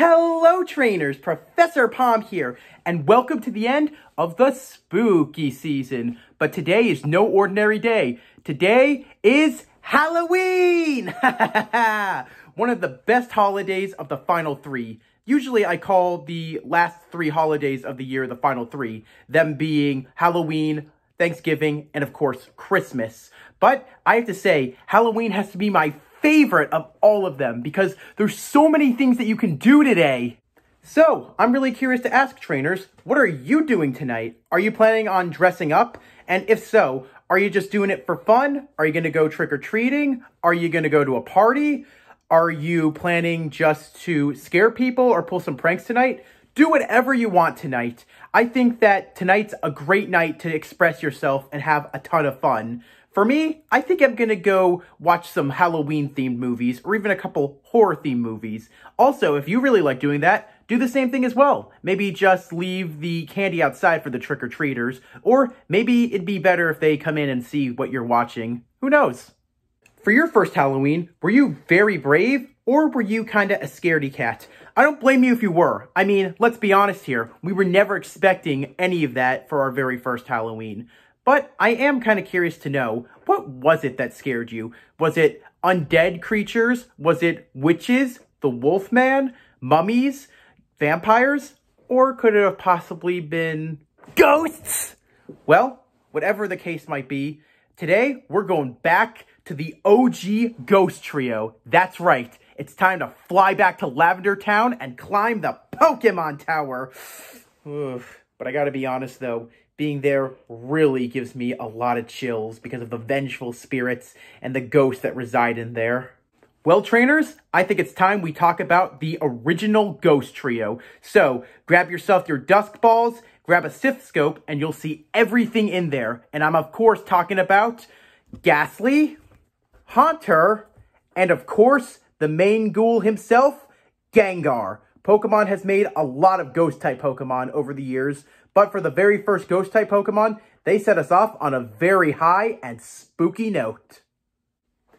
Hello trainers, Professor Palm here, and welcome to the end of the spooky season. But today is no ordinary day. Today is Halloween! One of the best holidays of the final three. Usually I call the last three holidays of the year the final three, them being Halloween, Thanksgiving, and of course Christmas. But I have to say, Halloween has to be my favorite of all of them because there's so many things that you can do today. So, I'm really curious to ask trainers, what are you doing tonight? Are you planning on dressing up? And if so, are you just doing it for fun? Are you going to go trick-or-treating? Are you going to go to a party? Are you planning just to scare people or pull some pranks tonight? Do whatever you want tonight. I think that tonight's a great night to express yourself and have a ton of fun. For me, I think I'm going to go watch some Halloween-themed movies or even a couple horror-themed movies. Also, if you really like doing that, do the same thing as well. Maybe just leave the candy outside for the trick-or-treaters, or maybe it'd be better if they come in and see what you're watching. Who knows? For your first Halloween, were you very brave, or were you kinda a scaredy cat? I don't blame you if you were. I mean, let's be honest here. We were never expecting any of that for our very first Halloween. But I am kind of curious to know, what was it that scared you? Was it undead creatures? Was it witches? The Wolfman? Mummies? Vampires? Or could it have possibly been ghosts? Well, whatever the case might be, today we're going back to the OG Ghost Trio. That's right. It's time to fly back to Lavender Town and climb the Pokémon Tower. Oof. But I gotta be honest though, being there really gives me a lot of chills because of the vengeful spirits and the ghosts that reside in there. Well, trainers, I think it's time we talk about the original Ghost Trio. So, grab yourself your dusk balls, grab a Sith scope, and you'll see everything in there. And I'm, of course, talking about Gastly, Haunter, and, of course, the main ghoul himself, Gengar. Pokemon has made a lot of Ghost-type Pokemon over the years, but for the very first Ghost-type Pokemon, they set us off on a very high and spooky note.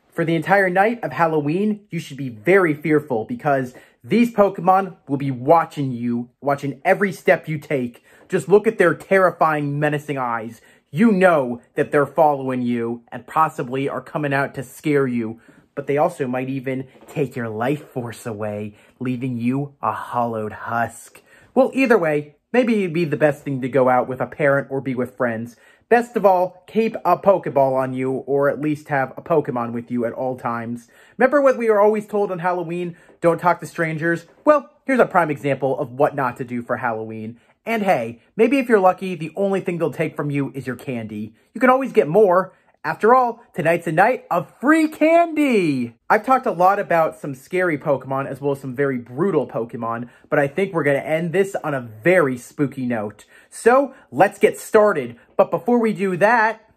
For the entire night of Halloween, you should be very fearful because these Pokemon will be watching you, watching every step you take. Just look at their terrifying, menacing eyes. You know that they're following you and possibly are coming out to scare you. But they also might even take your life force away, leaving you a hollowed husk. Well, either way, maybe it'd be the best thing to go out with a parent or be with friends. Best of all, keep a Pokeball on you, or at least have a Pokemon with you at all times. Remember what we were always told on Halloween? Don't talk to strangers? Well, here's a prime example of what not to do for Halloween. And hey, maybe if you're lucky, the only thing they'll take from you is your candy. You can always get more. After all, tonight's a night of free candy! I've talked a lot about some scary Pokemon as well as some very brutal Pokemon, but I think we're going to end this on a very spooky note. So, let's get started. But before we do that,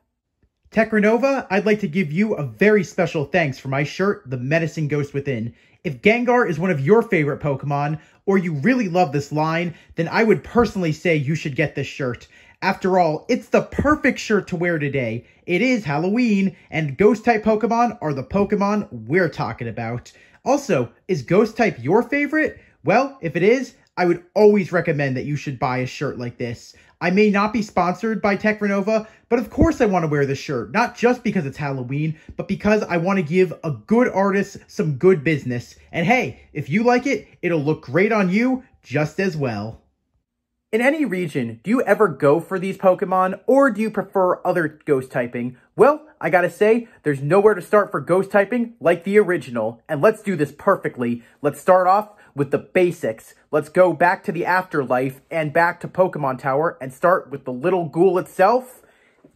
Technova, I'd like to give you a very special thanks for my shirt, The Menacing Ghost Within. If Gengar is one of your favorite Pokemon, or you really love this line, then I would personally say you should get this shirt. After all, it's the perfect shirt to wear today. It is Halloween, and Ghost-type Pokemon are the Pokemon we're talking about. Also, is Ghost-type your favorite? Well, if it is, I would always recommend that you should buy a shirt like this. I may not be sponsored by Technova, but of course I want to wear this shirt. Not just because it's Halloween, but because I want to give a good artist some good business. And hey, if you like it, it'll look great on you just as well. In any region, do you ever go for these Pokemon, or do you prefer other ghost typing? Well, I gotta say, there's nowhere to start for ghost typing like the original, and let's do this perfectly. Let's start off with the basics. Let's go back to the afterlife and back to Pokémon Tower and start with the little ghoul itself,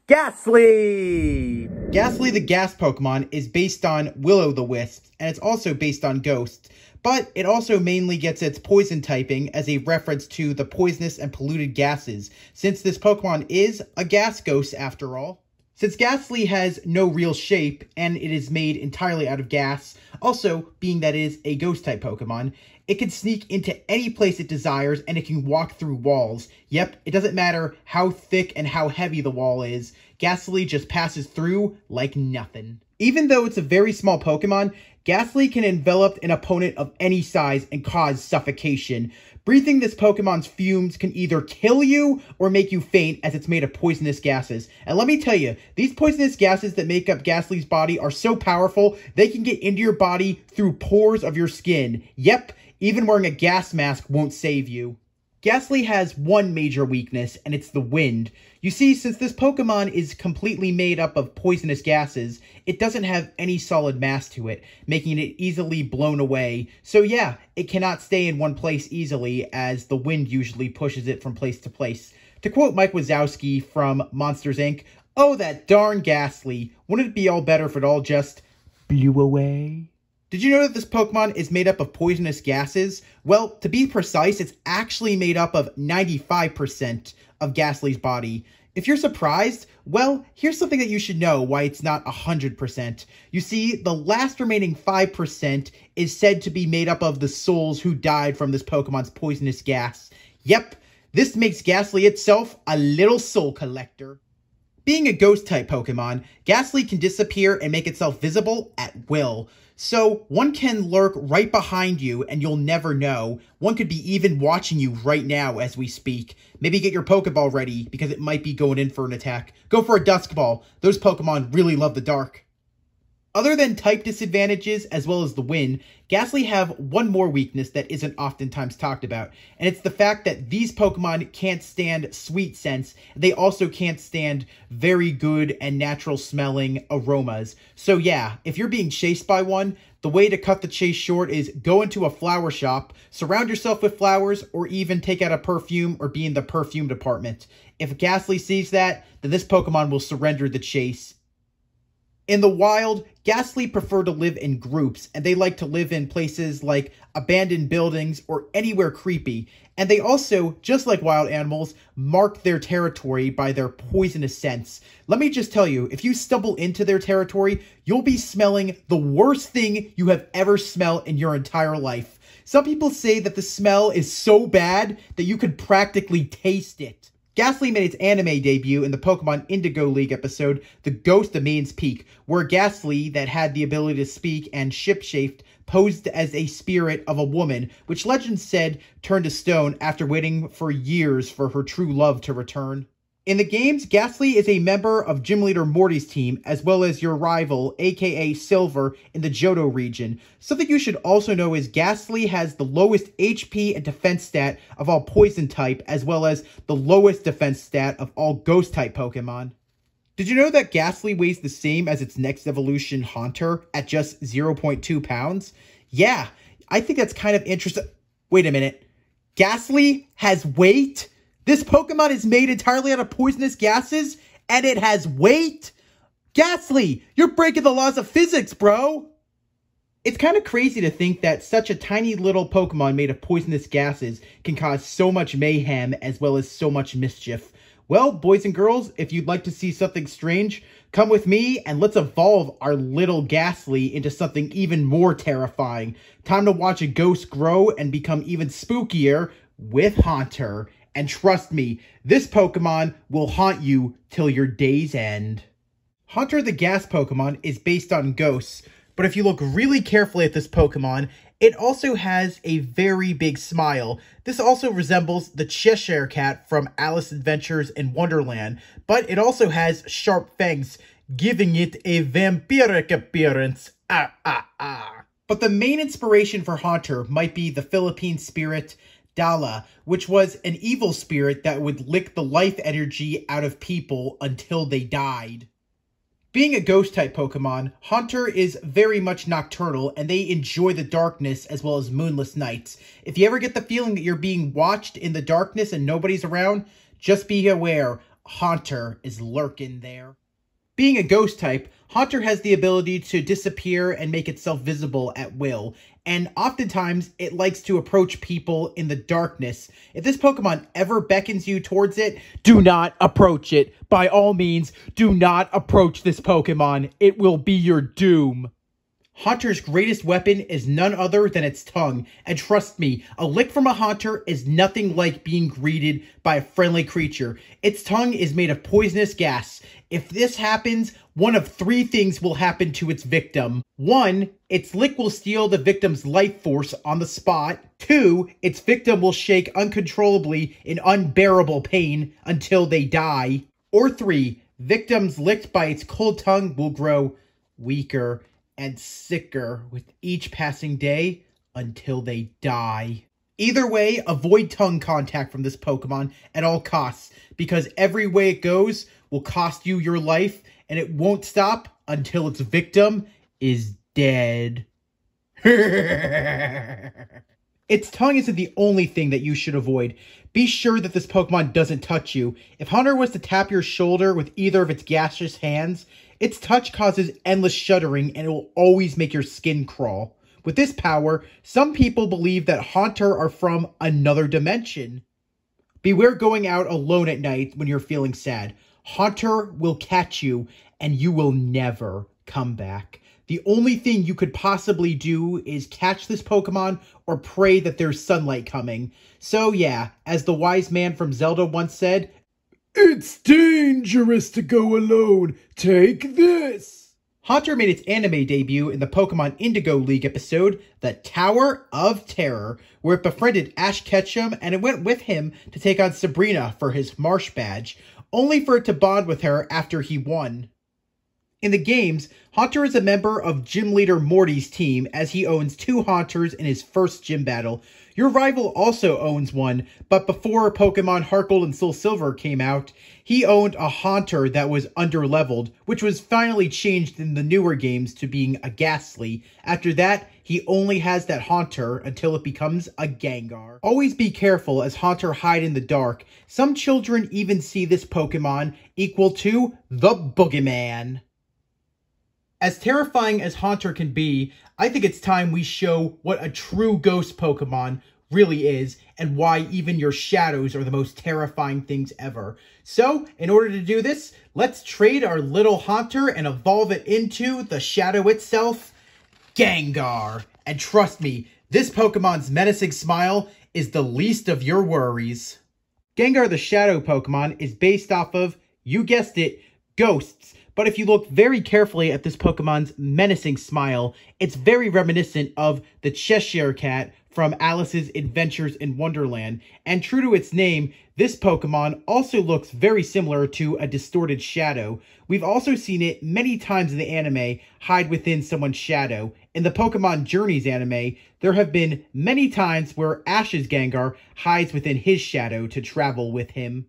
Gastly! Gastly the gas Pokemon is based on Will-O-the-Wisp, and it's also based on Ghost. But it also mainly gets its poison typing as a reference to the poisonous and polluted gases, since this Pokemon is a gas ghost after all. Since Gastly has no real shape, and it is made entirely out of gas, also being that it is a ghost-type Pokemon, it can sneak into any place it desires, and it can walk through walls. Yep, it doesn't matter how thick and how heavy the wall is, Gastly just passes through like nothing. Even though it's a very small Pokemon, Gastly can envelop an opponent of any size and cause suffocation. Breathing this Pokemon's fumes can either kill you or make you faint, as it's made of poisonous gases. And let me tell you, these poisonous gases that make up Gastly's body are so powerful, they can get into your body through pores of your skin. Yep, even wearing a gas mask won't save you. Gastly has one major weakness, and it's the wind. You see, since this Pokemon is completely made up of poisonous gases, it doesn't have any solid mass to it, making it easily blown away. So yeah, it cannot stay in one place easily, as the wind usually pushes it from place to place. To quote Mike Wazowski from Monsters, Inc., "Oh, that darn Gastly. Wouldn't it be all better if it all just blew away?" Did you know that this Pokemon is made up of poisonous gases? Well, to be precise, it's actually made up of 95% of Gastly's body. If you're surprised, well, here's something that you should know why it's not 100%. You see, the last remaining 5% is said to be made up of the souls who died from this Pokemon's poisonous gas. Yep, this makes Gastly itself a little soul collector. Being a Ghost-type Pokemon, Gastly can disappear and make itself visible at will. So, one can lurk right behind you and you'll never know. One could be even watching you right now as we speak. Maybe get your Pokeball ready, because it might be going in for an attack. Go for a Dusk Ball. Those Pokemon really love the dark. Other than type disadvantages, as well as the wind, Gastly have one more weakness that isn't oftentimes talked about, and it's the fact that these Pokemon can't stand sweet scents. They also can't stand very good and natural smelling aromas. So yeah, if you're being chased by one, the way to cut the chase short is go into a flower shop, surround yourself with flowers, or even take out a perfume or be in the perfume department. If Gastly sees that, then this Pokemon will surrender the chase. In the wild, Gastly prefer to live in groups, and they like to live in places like abandoned buildings or anywhere creepy. And they also, just like wild animals, mark their territory by their poisonous scents. Let me just tell you, if you stumble into their territory, you'll be smelling the worst thing you have ever smelled in your entire life. Some people say that the smell is so bad that you could practically taste it. Gastly made its anime debut in the Pokemon Indigo League episode, The Ghost of Maine's Peak, where Gastly, that had the ability to speak and ship-shaped, posed as a spirit of a woman, which legend said turned to stone after waiting for years for her true love to return. In the games, Gastly is a member of Gym Leader Morty's team, as well as your rival, aka Silver, in the Johto region. Something you should also know is Gastly has the lowest HP and defense stat of all poison type, as well as the lowest defense stat of all ghost type Pokemon. Did you know that Gastly weighs the same as its next evolution, Haunter, at just 0.2 pounds? Yeah, I think that's kind of interesting. Wait a minute. Gastly has weight? This Pokemon is made entirely out of poisonous gases, and it has weight? Gastly, you're breaking the laws of physics, bro! It's kind of crazy to think that such a tiny little Pokemon made of poisonous gases can cause so much mayhem as well as so much mischief. Well, boys and girls, if you'd like to see something strange, come with me and let's evolve our little Gastly into something even more terrifying. Time to watch a ghost grow and become even spookier with Haunter. And trust me, this Pokemon will haunt you till your day's end. Haunter the Gas Pokemon is based on ghosts, but if you look really carefully at this Pokemon, it also has a very big smile. This also resembles the Cheshire Cat from Alice Adventures in Wonderland, but it also has sharp fangs, giving it a vampiric appearance. But the main inspiration for Haunter might be the Philippine spirit Dala, which was an evil spirit that would lick the life energy out of people until they died. Being a ghost-type Pokemon, Haunter is very much nocturnal, and they enjoy the darkness as well as moonless nights. If you ever get the feeling that you're being watched in the darkness and nobody's around, just be aware, Haunter is lurking there. Being a ghost type, Haunter has the ability to disappear and make itself visible at will, and oftentimes it likes to approach people in the darkness. If this Pokemon ever beckons you towards it, do not approach it. By all means, do not approach this Pokemon. It will be your doom. Haunter's greatest weapon is none other than its tongue, and trust me, a lick from a Haunter is nothing like being greeted by a friendly creature. Its tongue is made of poisonous gas. If this happens, one of three things will happen to its victim. 1, its lick will steal the victim's life force on the spot. 2, its victim will shake uncontrollably in unbearable pain until they die. Or 3, victims licked by its cold tongue will grow weaker and sicker with each passing day until they die. Either way, avoid tongue contact from this Pokemon at all costs, because every way it goes will cost you your life, and it won't stop until its victim is dead. Its tongue isn't the only thing that you should avoid. Be sure that this Pokemon doesn't touch you. If Hunter was to tap your shoulder with either of its gaseous hands, its touch causes endless shuddering and it will always make your skin crawl. With this power, some people believe that Haunter are from another dimension. Beware going out alone at night when you're feeling sad. Haunter will catch you, and you will never come back. The only thing you could possibly do is catch this Pokemon or pray that there's sunlight coming. So yeah, as the wise man from Zelda once said, "It's dangerous to go alone. Take this." Haunter made its anime debut in the Pokemon Indigo League episode, The Tower of Terror, where it befriended Ash Ketchum and it went with him to take on Sabrina for his Marsh badge, only for it to bond with her after he won. In the games, Haunter is a member of Gym Leader Morty's team as he owns 2 Haunters in his first gym battle. Your rival also owns one, but before Pokemon Heart Gold and Soul Silver came out, he owned a Haunter that was underleveled, which was finally changed in the newer games to being a Gastly. After that, he only has that Haunter until it becomes a Gengar. Always be careful as Haunter hide in the dark. Some children even see this Pokemon equal to the Boogeyman. As terrifying as Haunter can be, I think it's time we show what a true ghost Pokemon really is, and why even your shadows are the most terrifying things ever. So, in order to do this, let's trade our little Haunter and evolve it into the shadow itself, Gengar. And trust me, this Pokemon's menacing smile is the least of your worries. Gengar the Shadow Pokemon is based off of, you guessed it, ghosts. But if you look very carefully at this Pokemon's menacing smile, it's very reminiscent of the Cheshire Cat from Alice's Adventures in Wonderland. And true to its name, this Pokemon also looks very similar to a distorted shadow. We've also seen it many times in the anime hide within someone's shadow. In the Pokemon Journeys anime, there have been many times where Ash's Gengar hides within his shadow to travel with him.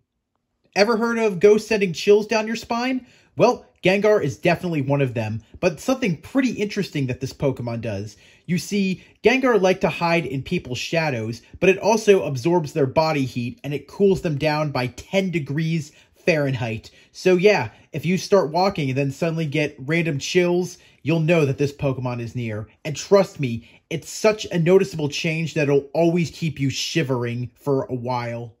Ever heard of ghosts sending chills down your spine? Well, Gengar is definitely one of them, but something pretty interesting that this Pokemon does. You see, Gengar like to hide in people's shadows, but it also absorbs their body heat and it cools them down by 10 degrees Fahrenheit. So yeah, if you start walking and then suddenly get random chills, you'll know that this Pokemon is near. And trust me, it's such a noticeable change that it'll always keep you shivering for a while.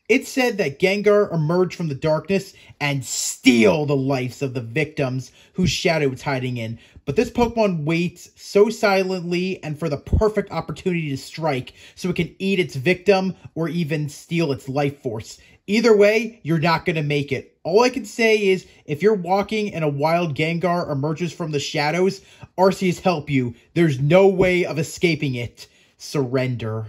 It's said that Gengar emerged from the darkness and steal the lives of the victims whose shadow it's hiding in. But this Pokemon waits so silently and for the perfect opportunity to strike so it can eat its victim or even steal its life force. Either way, you're not going to make it. All I can say is, if you're walking and a wild Gengar emerges from the shadows, Arceus help you. There's no way of escaping it. Surrender.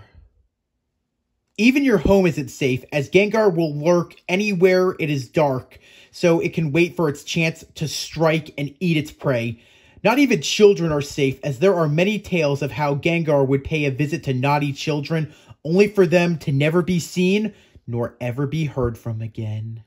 Even your home isn't safe, as Gengar will lurk anywhere it is dark, so it can wait for its chance to strike and eat its prey. Not even children are safe, as there are many tales of how Gengar would pay a visit to naughty children, only for them to never be seen, nor ever be heard from again.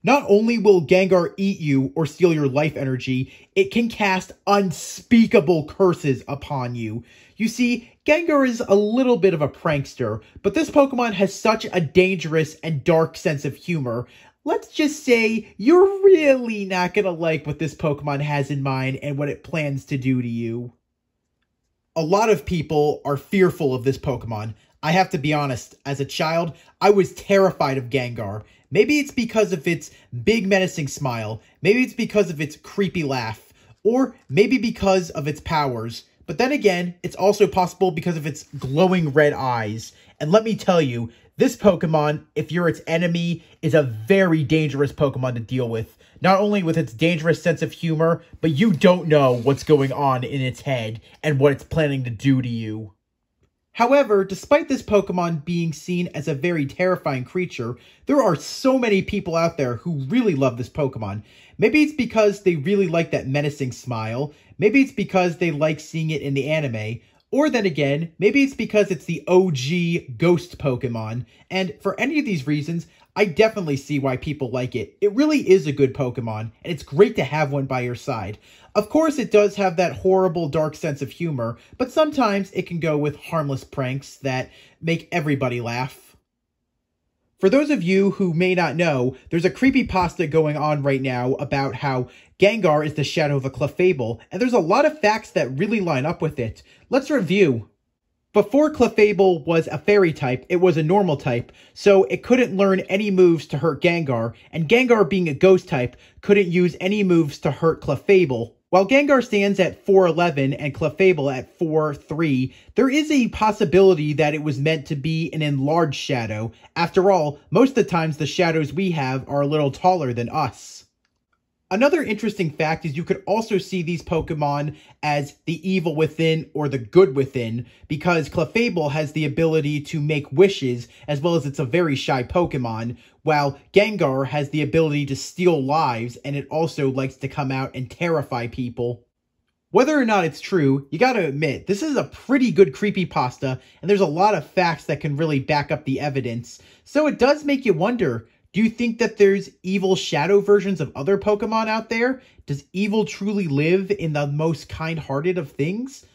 Not only will Gengar eat you or steal your life energy, it can cast unspeakable curses upon you. You see, Gengar is a little bit of a prankster, but this Pokemon has such a dangerous and dark sense of humor. Let's just say you're really not going to like what this Pokemon has in mind and what it plans to do to you. A lot of people are fearful of this Pokemon. I have to be honest, as a child, I was terrified of Gengar. Maybe it's because of its big menacing smile, maybe it's because of its creepy laugh, or maybe because of its powers. But then again, it's also possible because of its glowing red eyes. And let me tell you, this Pokemon, if you're its enemy, is a very dangerous Pokemon to deal with. Not only with its dangerous sense of humor, but you don't know what's going on in its head and what it's planning to do to you. However, despite this Pokemon being seen as a very terrifying creature, there are so many people out there who really love this Pokemon. Maybe it's because they really like that menacing smile, maybe it's because they like seeing it in the anime, or then again, maybe it's because it's the OG ghost Pokemon, and for any of these reasons, I definitely see why people like it. It really is a good Pokemon, and it's great to have one by your side. Of course, it does have that horrible, dark sense of humor, but sometimes it can go with harmless pranks that make everybody laugh. For those of you who may not know, there's a creepypasta going on right now about how Gengar is the shadow of a Clefable, and there's a lot of facts that really line up with it. Let's review. Before Clefable was a fairy type, it was a normal type, so it couldn't learn any moves to hurt Gengar, and Gengar being a ghost type couldn't use any moves to hurt Clefable. While Gengar stands at 4'11 and Clefable at 4'3, there is a possibility that it was meant to be an enlarged shadow. After all, most of the times the shadows we have are a little taller than us. Another interesting fact is you could also see these Pokemon as the evil within or the good within, because Clefable has the ability to make wishes as well as it's a very shy Pokemon, while Gengar has the ability to steal lives and it also likes to come out and terrify people. Whether or not it's true, you gotta admit, this is a pretty good creepypasta and there's a lot of facts that can really back up the evidence. So it does make you wonder, do you think that there's evil shadow versions of other Pokemon out there? Does evil truly live in the most kind-hearted of things?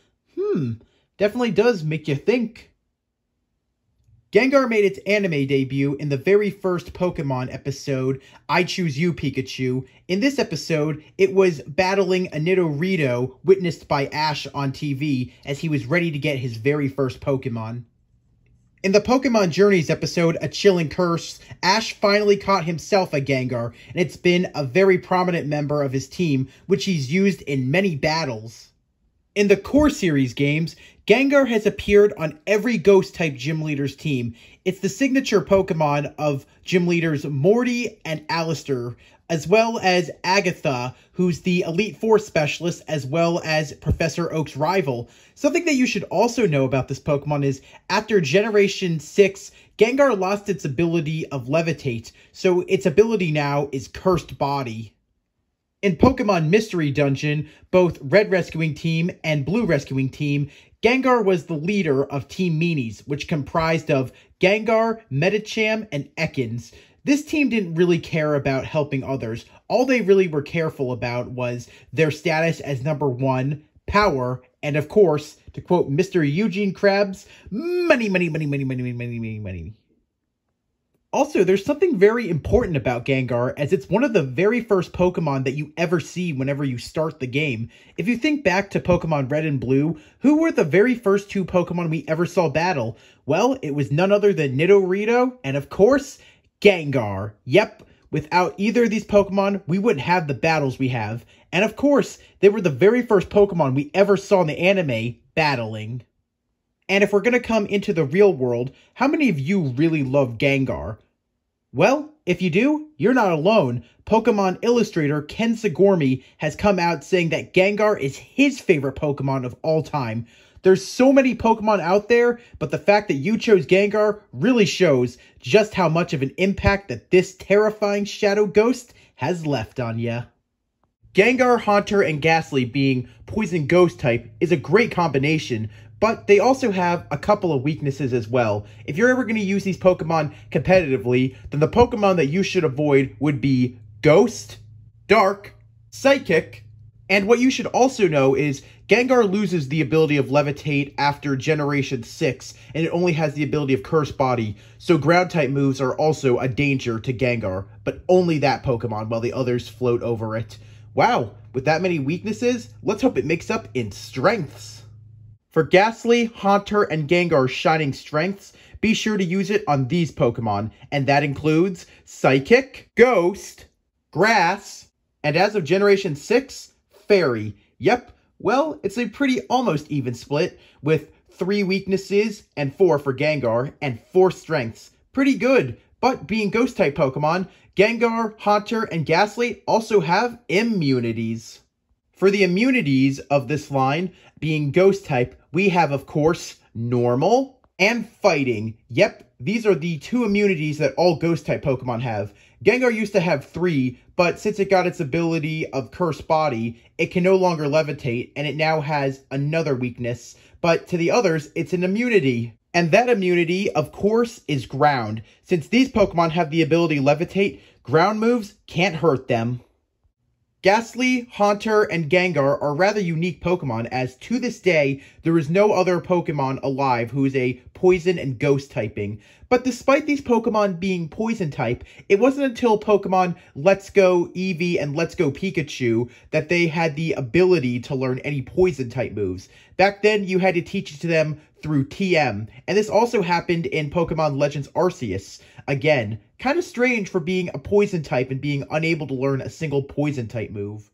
Definitely does make you think. Gengar made its anime debut in the very first Pokemon episode, I Choose You, Pikachu. In this episode, it was battling a Nidorino witnessed by Ash on TV as he was ready to get his very first Pokemon. In the Pokemon Journeys episode, A Chilling Curse, Ash finally caught himself a Gengar, and it's been a very prominent member of his team, which he's used in many battles. In the core series games, Gengar has appeared on every Ghost-type gym leader's team. It's the signature Pokemon of gym leaders Morty and Alistair, as well as Agatha, who's the Elite Four specialist, as well as Professor Oak's rival. Something that you should also know about this Pokemon is, after Generation 6, Gengar lost its ability of Levitate, so its ability now is Cursed Body. In Pokemon Mystery Dungeon, both Red Rescuing Team and Blue Rescuing Team, Gengar was the leader of Team Meanies, which comprised of Gengar, Medicham, and Ekans. This team didn't really care about helping others. All they really were careful about was their status as number 1, power, and of course, to quote Mr. Eugene Krabs, money, money, money, money, money, money, money, money, money. Also, there's something very important about Gengar, as it's one of the very first Pokemon that you ever see whenever you start the game. If you think back to Pokemon Red and Blue, who were the very first 2 Pokemon we ever saw battle? Well, it was none other than Nidorino, and of course, Gengar. Yep, without either of these Pokemon, we wouldn't have the battles we have. And of course, they were the very first Pokemon we ever saw in the anime battling. And if we're going to come into the real world, how many of you really love Gengar? Well, if you do, you're not alone. Pokemon illustrator Ken Segormi has come out saying that Gengar is his favorite Pokemon of all time. There's so many Pokemon out there, but the fact that you chose Gengar really shows just how much of an impact that this terrifying Shadow Ghost has left on ya. Gengar, Haunter, and Gastly being Poison Ghost type is a great combination, but they also have a couple of weaknesses as well. If you're ever going to use these Pokemon competitively, then the Pokemon that you should avoid would be Ghost, Dark, Psychic, and what you should also know is Gengar loses the ability of Levitate after Generation 6, and it only has the ability of Cursed Body, so Ground-type moves are also a danger to Gengar, but only that Pokemon while the others float over it. Wow, with that many weaknesses, let's hope it makes up in strengths. For Gastly, Haunter, and Gengar's shining strengths, be sure to use it on these Pokemon, and that includes Psychic, Ghost, Grass, and as of Generation 6, Fairy. Yep, Well, it's a pretty almost even split, with 3 weaknesses and 4 for Gengar, and 4 strengths. Pretty good, but being Ghost-type Pokemon, Gengar, Haunter, and Gastly also have immunities. For the immunities of this line, being Ghost-type, we have, of course, Normal and Fighting. Yep, these are the 2 immunities that all Ghost-type Pokemon have. Gengar used to have 3, but since it got its ability of Cursed Body, it can no longer levitate, and it now has another weakness. But to the others, it's an immunity. And that immunity, of course, is Ground. Since these Pokemon have the ability Levitate, ground moves can't hurt them. Gastly, Haunter, and Gengar are rather unique Pokemon, as to this day, there is no other Pokemon alive who is a Poison and Ghost typing. But despite these Pokemon being Poison type, it wasn't until Pokemon Let's Go Eevee and Let's Go Pikachu that they had the ability to learn any Poison type moves. Back then, you had to teach it to them through TM, and this also happened in Pokemon Legends Arceus. Again, kind of strange for being a Poison type and being unable to learn a single Poison type move.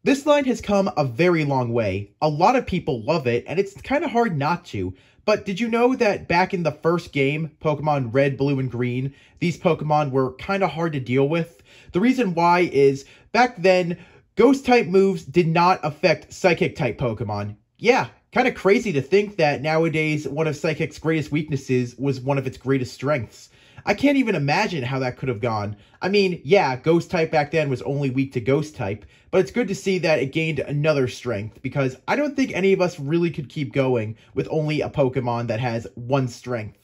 This line has come a very long way. A lot of people love it, and it's kind of hard not to. But did you know that back in the first game, Pokemon Red, Blue, and Green, these Pokemon were kind of hard to deal with? The reason why is, back then, Ghost-type moves did not affect Psychic-type Pokemon. Yeah, kind of crazy to think that nowadays one of Psychic's greatest weaknesses was one of its greatest strengths. I can't even imagine how that could have gone. I mean, yeah, Ghost-type back then was only weak to Ghost-type, but it's good to see that it gained another strength, because I don't think any of us really could keep going with only a Pokemon that has 1 strength.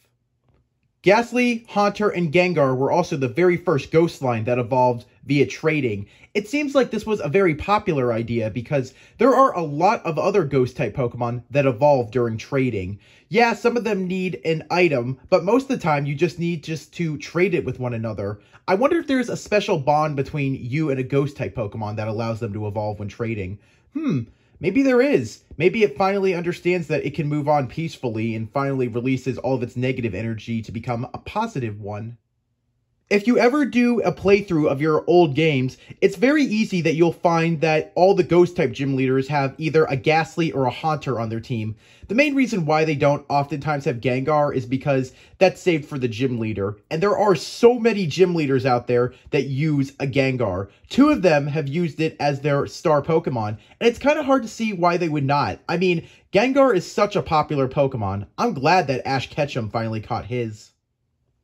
Gastly, Haunter, and Gengar were also the very first Ghost line that evolved via trading. It seems like this was a very popular idea because there are a lot of other Ghost-type Pokemon that evolve during trading. Yeah, some of them need an item, but most of the time you just need to trade it with one another. I wonder if there's a special bond between you and a Ghost-type Pokemon that allows them to evolve when trading. Maybe there is. Maybe it finally understands that it can move on peacefully and finally releases all of its negative energy to become a positive one. If you ever do a playthrough of your old games, it's very easy that you'll find that all the Ghost-type gym leaders have either a Gastly or a Haunter on their team. The main reason why they don't oftentimes have Gengar is because that's saved for the gym leader. And there are so many gym leaders out there that use a Gengar. 2 of them have used it as their star Pokemon, and it's kind of hard to see why they would not. I mean, Gengar is such a popular Pokemon. I'm glad that Ash Ketchum finally caught his.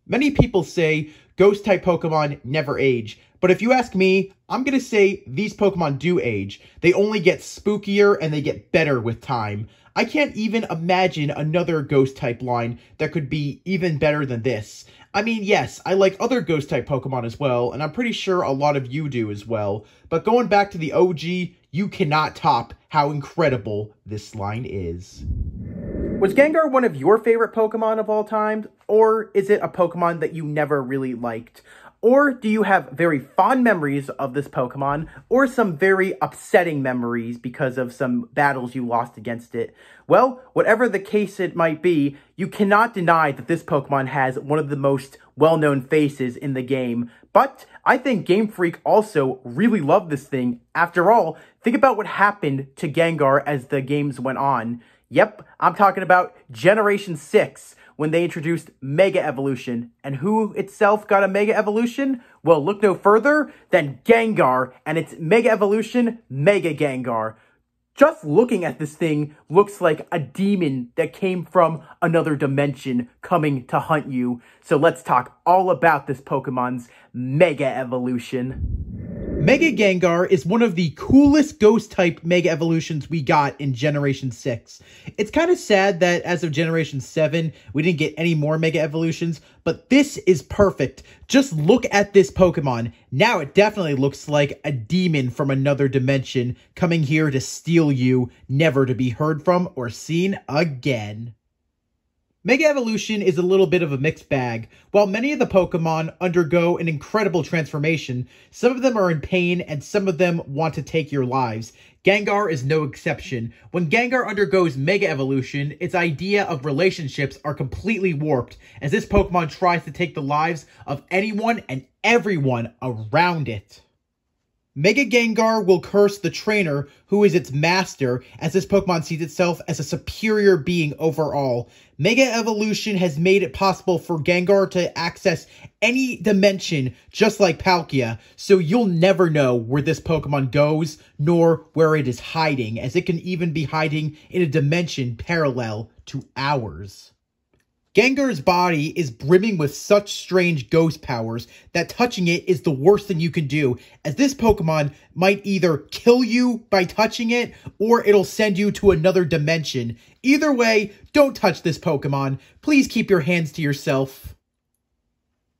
Many people say Ghost-type Pokemon never age, but if you ask me, I'm going to say these Pokemon do age. They only get spookier and they get better with time. I can't even imagine another Ghost-type line that could be even better than this. I mean, yes, I like other Ghost-type Pokemon as well, and I'm pretty sure a lot of you do as well, but going back to the OG, you cannot top how incredible this line is. Was Gengar one of your favorite Pokemon of all time, or is it a Pokemon that you never really liked? Or do you have very fond memories of this Pokemon, or some very upsetting memories because of some battles you lost against it? Well, whatever the case it might be, you cannot deny that this Pokemon has one of the most well-known faces in the game. But I think Game Freak also really loved this thing. After all, think about what happened to Gengar as the games went on. Yep, I'm talking about Generation 6, when they introduced Mega Evolution. And who itself got a Mega Evolution? Well, look no further than Gengar and its Mega Evolution, Mega Gengar. Just looking at this thing looks like a demon that came from another dimension coming to hunt you. So let's talk all about this Pokemon's Mega Evolution. Mega Gengar is one of the coolest Ghost-type Mega Evolutions we got in Generation 6. It's kind of sad that as of Generation 7, we didn't get any more Mega Evolutions, but this is perfect. Just look at this Pokemon. Now it definitely looks like a demon from another dimension coming here to steal you, never to be heard from or seen again. Mega Evolution is a little bit of a mixed bag. While many of the Pokemon undergo an incredible transformation, some of them are in pain and some of them want to take your lives. Gengar is no exception. When Gengar undergoes Mega Evolution, its idea of relationships are completely warped, as this Pokemon tries to take the lives of anyone and everyone around it. Mega Gengar will curse the trainer, who is its master, as this Pokemon sees itself as a superior being overall. Mega Evolution has made it possible for Gengar to access any dimension, just like Palkia, so you'll never know where this Pokemon goes, nor where it is hiding, as it can even be hiding in a dimension parallel to ours. Gengar's body is brimming with such strange ghost powers that touching it is the worst thing you can do, as this Pokemon might either kill you by touching it, or it'll send you to another dimension. Either way, don't touch this Pokemon. Please keep your hands to yourself.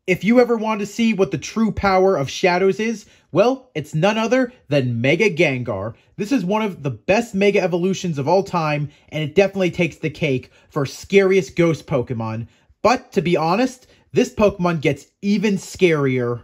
If you ever want to see what the true power of Shadows is, well, it's none other than Mega Gengar. This is one of the best Mega Evolutions of all time, and it definitely takes the cake for scariest ghost Pokemon. But, to be honest, this Pokemon gets even scarier.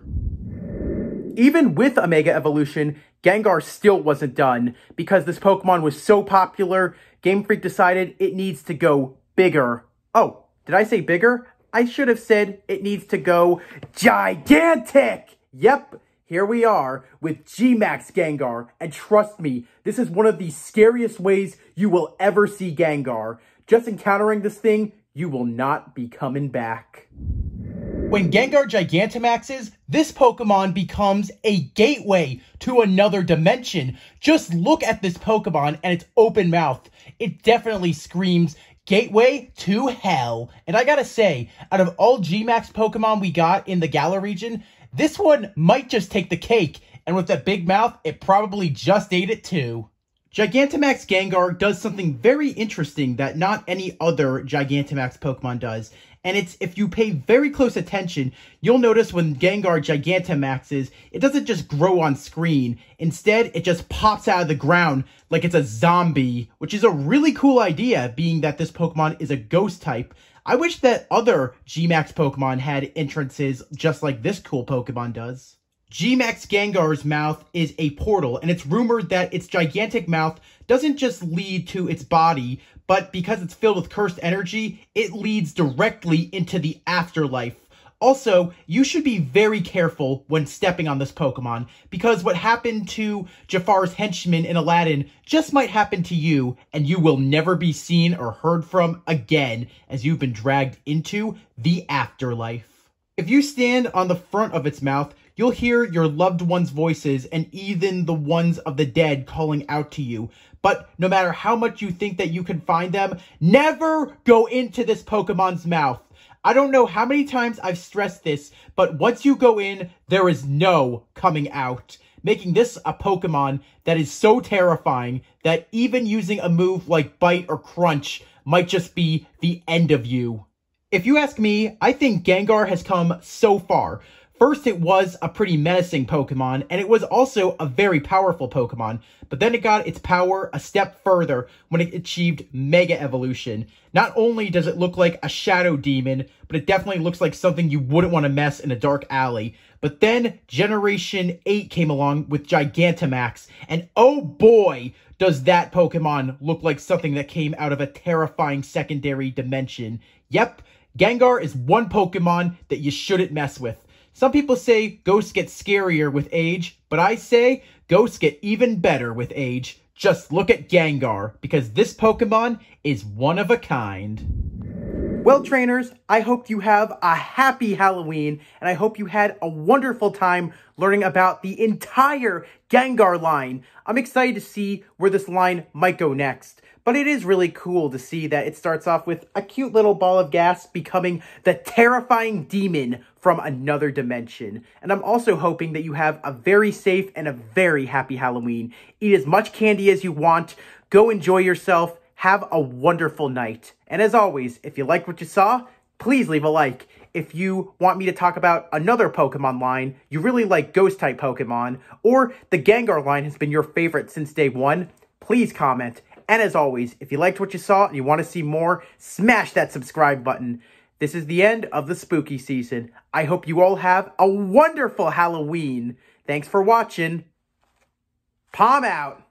Even with a Mega Evolution, Gengar still wasn't done, because this Pokemon was so popular, Game Freak decided it needs to go bigger. Oh, did I say bigger? I should have said it needs to go gigantic! Yep, here we are with G-Max Gengar, and trust me, this is one of the scariest ways you will ever see Gengar. Just encountering this thing, you will not be coming back. When Gengar Gigantamaxes, this Pokemon becomes a gateway to another dimension. Just look at this Pokemon and its open mouth. It definitely screams gateway to hell. And I gotta say, out of all G-Max Pokemon we got in the Galar region, this one might just take the cake, and with that big mouth, it probably just ate it too. Gigantamax Gengar does something very interesting that not any other Gigantamax Pokemon does, and it's if you pay very close attention, you'll notice when Gengar Gigantamaxes, it doesn't just grow on screen. Instead, it just pops out of the ground like it's a zombie, which is a really cool idea, being that this Pokemon is a ghost type. I wish that other G-Max Pokemon had entrances just like this cool Pokemon does. G-Max Gengar's mouth is a portal, and it's rumored that its gigantic mouth doesn't just lead to its body, but because it's filled with cursed energy, it leads directly into the afterlife. Also, you should be very careful when stepping on this Pokemon, because what happened to Jafar's henchman in Aladdin just might happen to you, and you will never be seen or heard from again, as you've been dragged into the afterlife. If you stand on the front of its mouth, you'll hear your loved ones' voices and even the ones of the dead calling out to you. But no matter how much you think that you can find them, never go into this Pokemon's mouth. I don't know how many times I've stressed this, but once you go in, there is no coming out, making this a Pokemon that is so terrifying that even using a move like Bite or Crunch might just be the end of you. If you ask me, I think Gengar has come so far. First, it was a pretty menacing Pokemon, and it was also a very powerful Pokemon, but then it got its power a step further when it achieved Mega Evolution. Not only does it look like a shadow demon, but it definitely looks like something you wouldn't want to mess in a dark alley. But then Generation 8 came along with Gigantamax, and oh boy, does that Pokemon look like something that came out of a terrifying secondary dimension. Yep, Gengar is one Pokemon that you shouldn't mess with. Some people say ghosts get scarier with age, but I say ghosts get even better with age. Just look at Gengar, because this Pokemon is one of a kind. Well, trainers, I hope you have a happy Halloween, and I hope you had a wonderful time learning about the entire Gengar line. I'm excited to see where this line might go next. But it is really cool to see that it starts off with a cute little ball of gas becoming the terrifying demon from another dimension. And I'm also hoping that you have a very safe and a very happy Halloween. Eat as much candy as you want. Go enjoy yourself. Have a wonderful night. And as always, if you liked what you saw, please leave a like. If you want me to talk about another Pokemon line, you really like Ghost-type Pokemon, or the Gengar line has been your favorite since day one, please comment. And as always, if you liked what you saw and you want to see more, smash that subscribe button. This is the end of the spooky season. I hope you all have a wonderful Halloween. Thanks for watching. Palm out.